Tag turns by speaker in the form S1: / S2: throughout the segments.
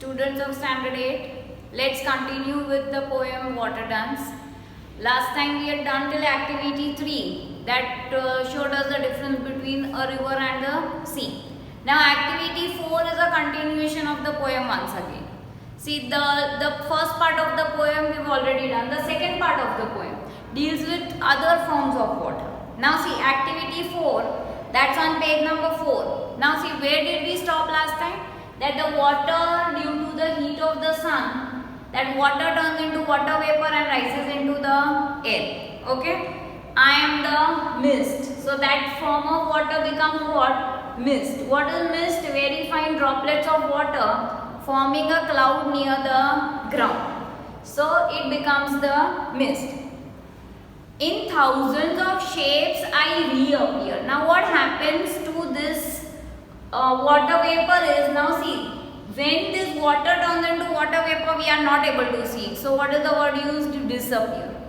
S1: Students of Standard 8, let's continue with the poem Water Dance. Last time we had done till activity 3 that showed us the difference between a river and the sea. Now activity 4 is a continuation of the poem once again. See, the first part of the poem we've already done. The second part of the poem deals with other forms of water. Now see, activity 4, that's on page number 4. Now see, where did we stop last time? That the water, due to the heat of the sun, that water turns into water vapor and rises into the air. Okay? I am the mist. So that form of water becomes what? Mist. What is mist? Very fine droplets of water forming a cloud near the ground. So it becomes the mist. In thousands of shapes I reappear. Now what happens to this water vapor is, now see, when this water turns into water vapor, we are not able to see it. So what is the word used? Disappear.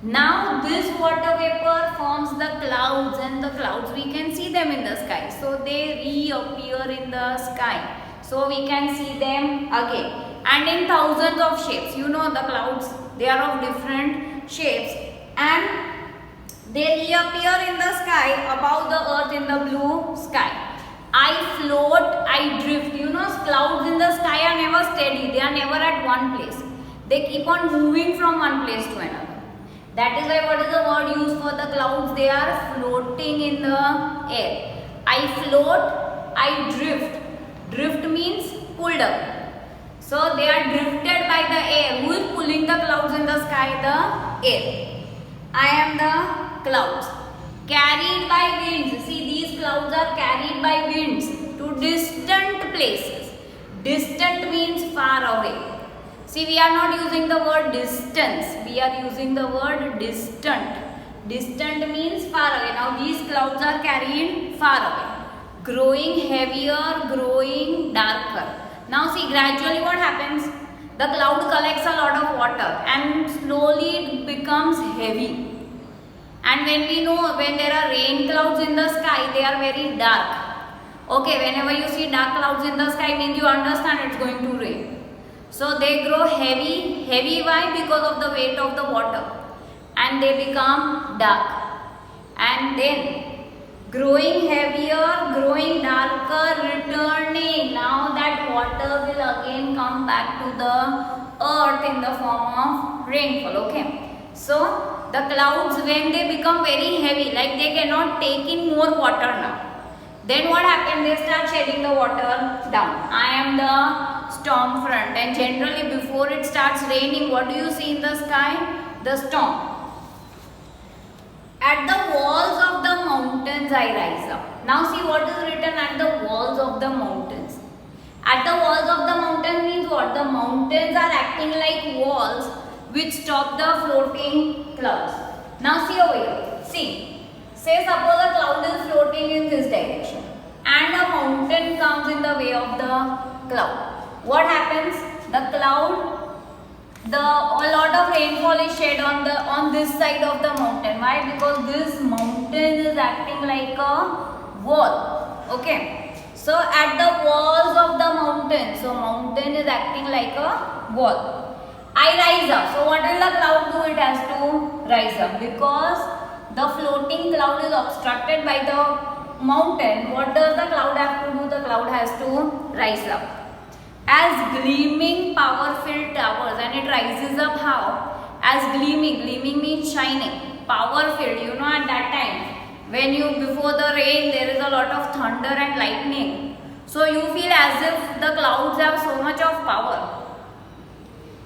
S1: Now this water vapor forms the clouds, and the clouds we can see them in the sky. So they reappear in the sky. So we can see them again. And in thousands of shapes. You know the clouds, they are of different shapes. And they reappear in the sky above the earth in the blue sky. I float, I drift. You know, clouds in the sky are never steady. They are never at one place. They keep on moving from one place to another. That is why what is the word used for the clouds? They are floating in the air. I float, I drift. Drift means pulled up. So they are drifted by the air. Who is pulling the clouds in the sky? The air. I am the clouds. Carried by winds. See, these clouds are carried by winds to distant places. Distant means far away. See, we are not using the word distance. We are using the word distant. Distant means far away. Now, these clouds are carried far away. Growing heavier, growing darker. Now, see, gradually what happens? The cloud collects a lot of water and slowly it becomes heavy. And when we know, when there are rain clouds in the sky, they are very dark. Okay, whenever you see dark clouds in the sky, means you understand it's going to rain. So they grow heavy. Heavy why? Because of the weight of the water. And they become dark. And then growing heavier, growing darker, returning. Now that water will again come back to the earth in the form of rainfall. Okay. So the clouds, when they become very heavy, like they cannot take in more water now, then what happens? They start shedding the water down. I am the storm front, and generally before it starts raining, what do you see in the sky? The storm. At the walls of the mountains I rise up. Now see what is written at the walls of the mountains. At the walls of the mountains means what? The mountains are acting like walls which stop the floating clouds. Now see over here. See, say suppose a cloud is floating in this direction and a mountain comes in the way of the cloud. What happens? The cloud, a lot of rainfall is shed on this side of the mountain. Why? Because this mountain is acting like a wall. Okay. So at the walls of the mountain, so mountain is acting like a wall. I rise up. So what will the cloud do? It has to rise up because the floating cloud is obstructed by the mountain. What does the cloud have to do? The cloud has to rise up. As gleaming power-filled towers, and it rises up how? As gleaming. Gleaming means shining. Power-filled, you know, at that time when before the rain there is a lot of thunder and lightning. So you feel as if the clouds have so much of power.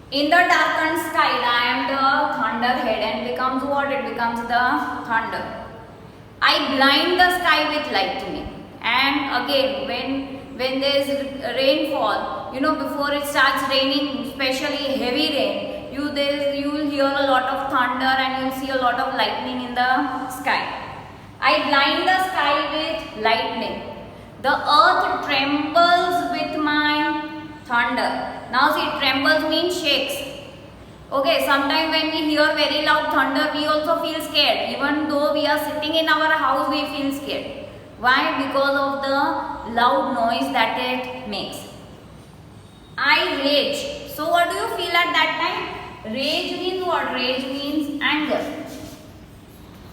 S1: In the darkened sky, I am the thunderhead, and becomes what? It becomes the thunder. I blind the sky with lightning. And again, when there is rainfall, you know, before it starts raining, especially heavy rain, you will hear a lot of thunder and you will see a lot of lightning in the sky. I blind the sky with lightning. The earth trembles with my thunder. Now see, trembles means shakes. Okay, sometimes when we hear very loud thunder, we also feel scared. Even though we are sitting in our house, we feel scared. Why? Because of the loud noise that it makes. I rage. So what do you feel at that time? Rage means what? Rage means anger.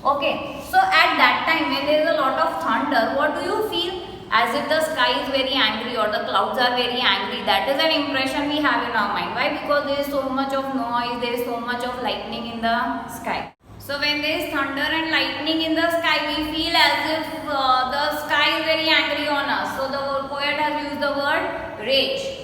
S1: Okay, so at that time when there is a lot of thunder, what do you feel? As if the sky is very angry or the clouds are very angry. That is an impression we have in our mind. Why? Because there is so much of noise, there is so much of lightning in the sky. So when there is thunder and lightning in the sky, we feel as if the sky is very angry on us. So the poet has used the word rage.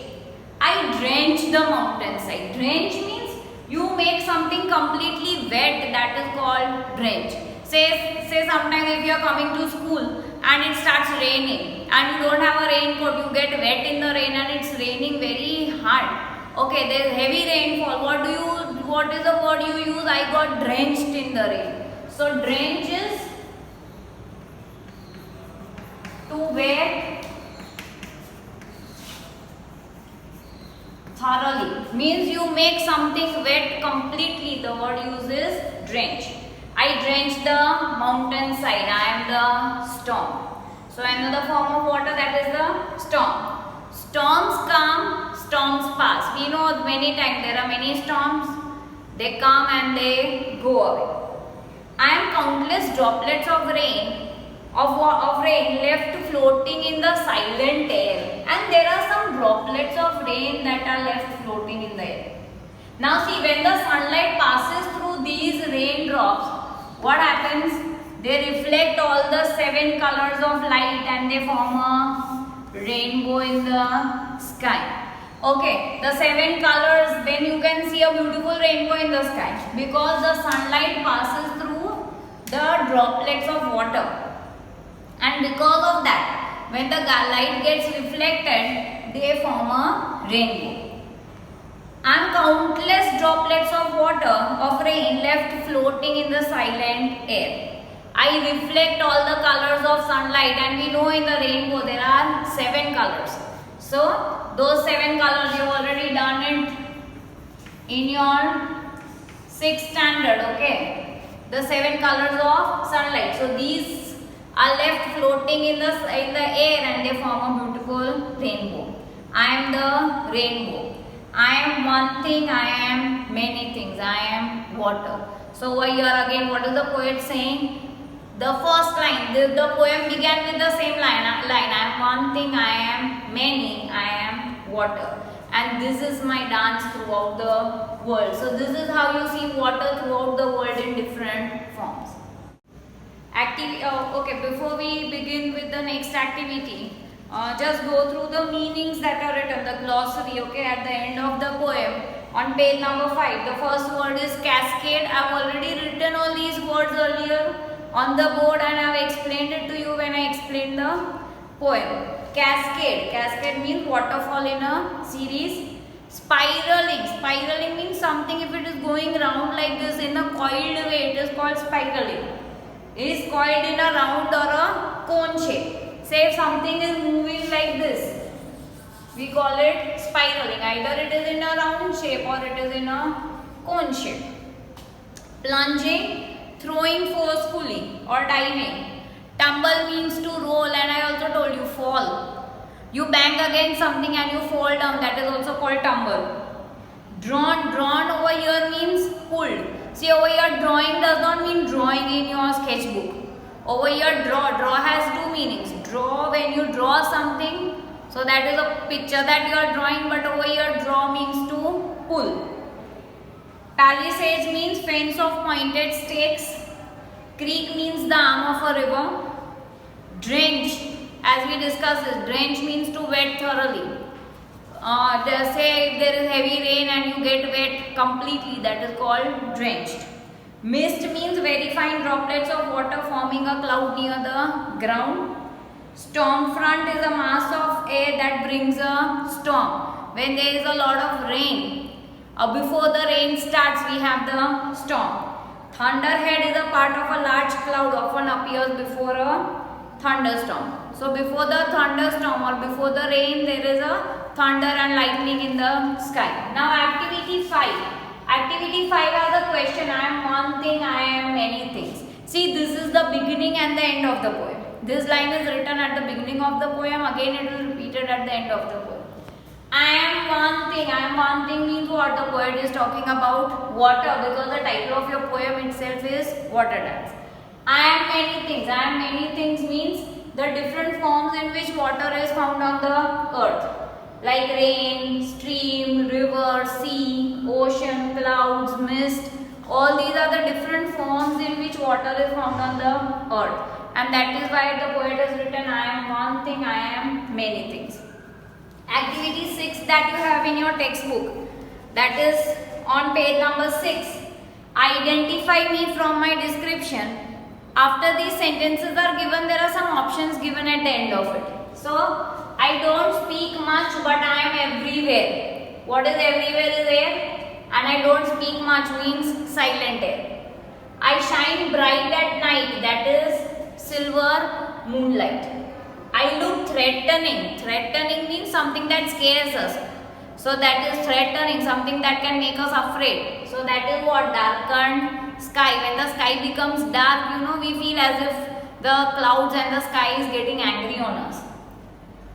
S1: I drench the mountainside. Drench means you make something completely wet, that is called drench. Say sometimes if you are coming to school and it starts raining and you don't have a raincoat, you get wet in the rain and it's raining very hard. Okay, there is heavy rainfall. What is the word you use? I got drenched in the rain. So drench is to wet thoroughly. Means you make something wet completely. The word used is drench. I drench the mountainside. I am the storm. So another form of water, that is the storm. Storms come, storms pass. We know many times there are many storms. They come and they go away. I am countless droplets of rain left floating in the silent air. And there are some droplets of rain that are left floating in the air. Now see, when the sunlight passes through these raindrops, what happens? They reflect all the 7 colors of light and they form a rainbow in the sky. Okay, the 7 colors, then you can see a beautiful rainbow in the sky because the sunlight passes through the droplets of water. And because of that, when the light gets reflected, they form a rainbow. And countless droplets of water of rain left floating in the silent air. I reflect all the colors of sunlight, and we know in the rainbow there are 7 colors. So those 7 colors you have already done it in your 6th standard, okay? The 7 colors of sunlight. So these are left floating in the air and they form a beautiful rainbow. I am the rainbow. I am one thing, I am many things, I am water. So over here again, what is the poet saying? The first line, the poem began with the same line. I am one thing, I am many, I am water. And this is my dance throughout the world. So this is how you see water throughout the world in different forms. Okay, before we begin with the next activity, just go through the meanings that are written, the glossary, okay, at the end of the poem on page number 5. The first word is cascade. I have already written all these words earlier on the board and I have explained it to you when I explained the poem. Cascade. Cascade means waterfall in a series. Spiraling. Spiraling means something, if it is going round like this in a coiled way, it is called spiraling. It is coiled in a round or a cone shape. Say if something is moving like this, we call it spiraling. Either it is in a round shape or it is in a cone shape. Plunging, throwing forcefully or diving. Tumble means to roll, and I also told you fall. You bang against something and you fall down, that is also called tumble. Drawn over here means pulled. See over here, drawing does not mean drawing in your sketchbook. Over here, draw has 2 meanings. Draw when you draw something, so that is a picture that you are drawing, but over here draw means to pull. Palisades means fence of pointed stakes. Creek means the arm of a river. Drench, as we discussed this, drench means to wet thoroughly. Say if there is heavy rain and you get wet completely, that is called drenched. Mist means very fine droplets of water forming a cloud near the ground. Storm front is a mass of air that brings a storm. When there is a lot of rain, before the rain starts, we have the storm. Thunderhead is a part of a large cloud, often appears before a thunderstorm. So before the thunderstorm or before the rain, there is a thunder and lightning in the sky. Now activity 5. Activity 5 has a question. I am one thing, I am many things. See, this is the beginning and the end of the poem. This line is written at the beginning of the poem. Again it is repeated at the end of the poem. I am one thing. I am one thing means what? The poet is talking about water, because the title of your poem itself is Water Dance. I am many things. I am many things means the different forms in which water is found on the earth. Like rain, stream, river, sea, ocean, clouds, mist. All these are the different forms in which water is found on the earth. And that is why the poet has written, I am one thing, I am many things. Activity 6 that you have in your textbook, that is on page number 6. Identify me from my description. After these sentences are given, there are some options given at the end of it. So, I don't speak much, but I am everywhere. What is everywhere is air, and I don't speak much means silent air. I shine bright at night, that is silver moonlight. I look threatening. Threatening means something that scares us. So that is threatening, something that can make us afraid. So that is what? Darkened sky. When the sky becomes dark, we feel as if the clouds and the sky is getting angry on us.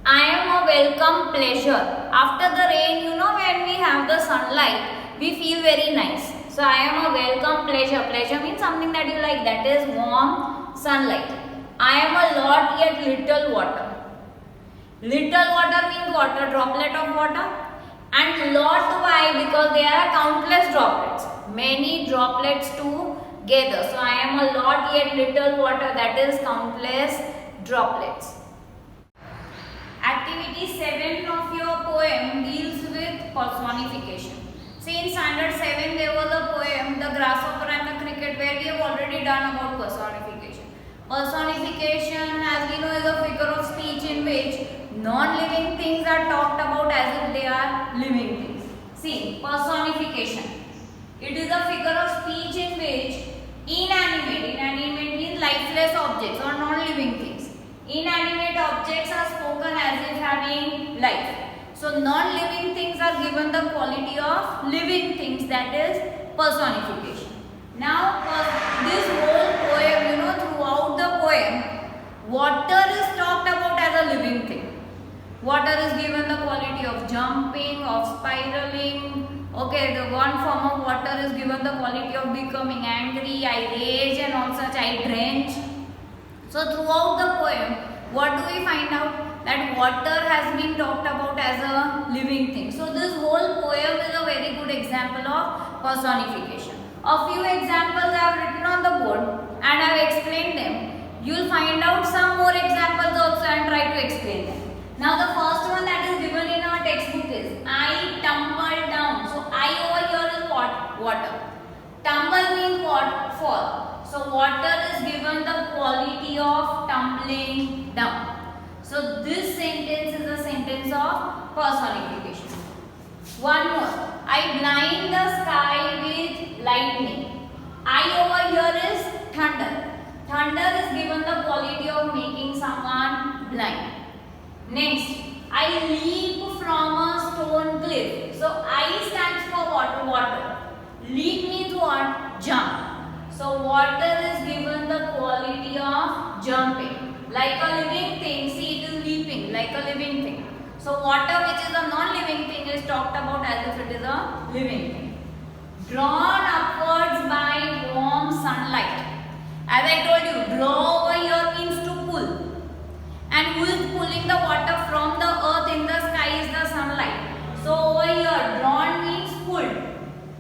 S1: I am a welcome pleasure. After the rain, when we have the sunlight, we feel very nice. So I am a welcome pleasure. Pleasure means something that you like, that is warm sunlight. I am a lot yet little water. Little water means water, droplet of water. And lot, why? Because there are countless droplets. Many droplets together. So I am a lot yet little water, that is countless droplets. Activity 7 of your poem deals with personification. See, in standard 7 there was a poem, The Grasshopper and the Cricket, where we have already done about personification. Personification, as we know, is a figure of speech in which non-living things are talked about as if they are living things. See, personification. It is a figure of speech in which inanimate means lifeless objects or non-living things. Inanimate objects are spoken as if having life. So non-living things are given the quality of living things, that is personification. Now this whole poem, throughout the poem, water is talked about as a living thing. Water is given the quality of jumping, of spiraling. Okay, the one form of water is given the quality of becoming angry, I rage and all such, I drench. So throughout the poem, what do we find out? That water has been talked about as a living thing. So this whole poem is a very good example of personification. A few examples I have written on the board and I have explained them. You will find out some more examples also and try to explain them. Now the first one that is given in our textbook is I tumbled down. So I over here is what? Water. Tumble means what? Fall. So water is given the quality of tumbling down. So this sentence is a sentence of personification. One more. I blind the sky with lightning. I over here is thunder. Thunder is given the quality of making someone blind. Next, I leap from a stone cliff. So I stands for what? Water. Leap means what? Jump. So water is given the quality of jumping. Like a living thing, see, it is leaping like a living thing. So water, which is a non-living thing, is talked about as if it is a living thing. Drawn upwards by warm sunlight. As I told you, draw over here means to pull. And who is pulling the water from the earth in the sky is the sunlight. So over here, drawn means pulled.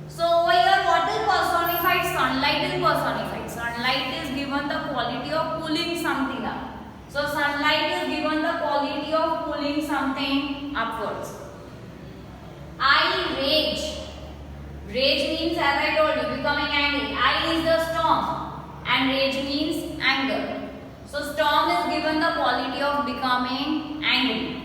S1: So over here, what is personified? Sunlight is personified. Sunlight is given the quality of pulling something up. So sunlight is given the quality of pulling something upwards. I rage. Rage means, as I told you, becoming angry. I is the storm and rage means anger. So storm is given the quality of becoming angry.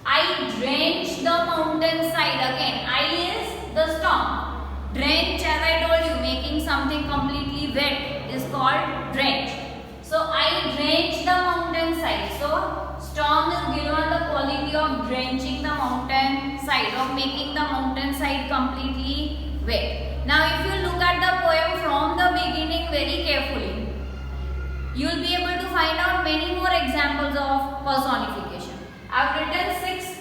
S1: I drench the mountainside. Again, I is the storm. Drench, as I told you, making something completely wet is called drench. So I drench the mountainside. So storm is given the quality of drenching the mountainside, of making the mountainside completely wet. Now if you look at the poem from the beginning very carefully, you will be able to find out many more examples of personification. I have written 6.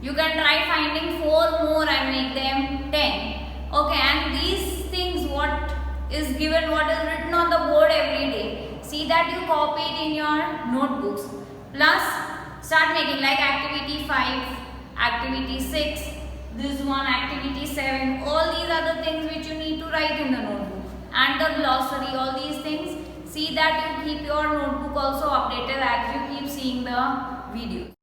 S1: You can try finding 4 more and make them 10. Okay, and these things what is given, what is written on the board every day, see that you copy it in your notebooks. Plus start making like activity 5, activity 6, this one activity 7, all these are the things which you need to write in the notebook, and the glossary, all these things. See that you keep your notebook also updated as you keep seeing the video.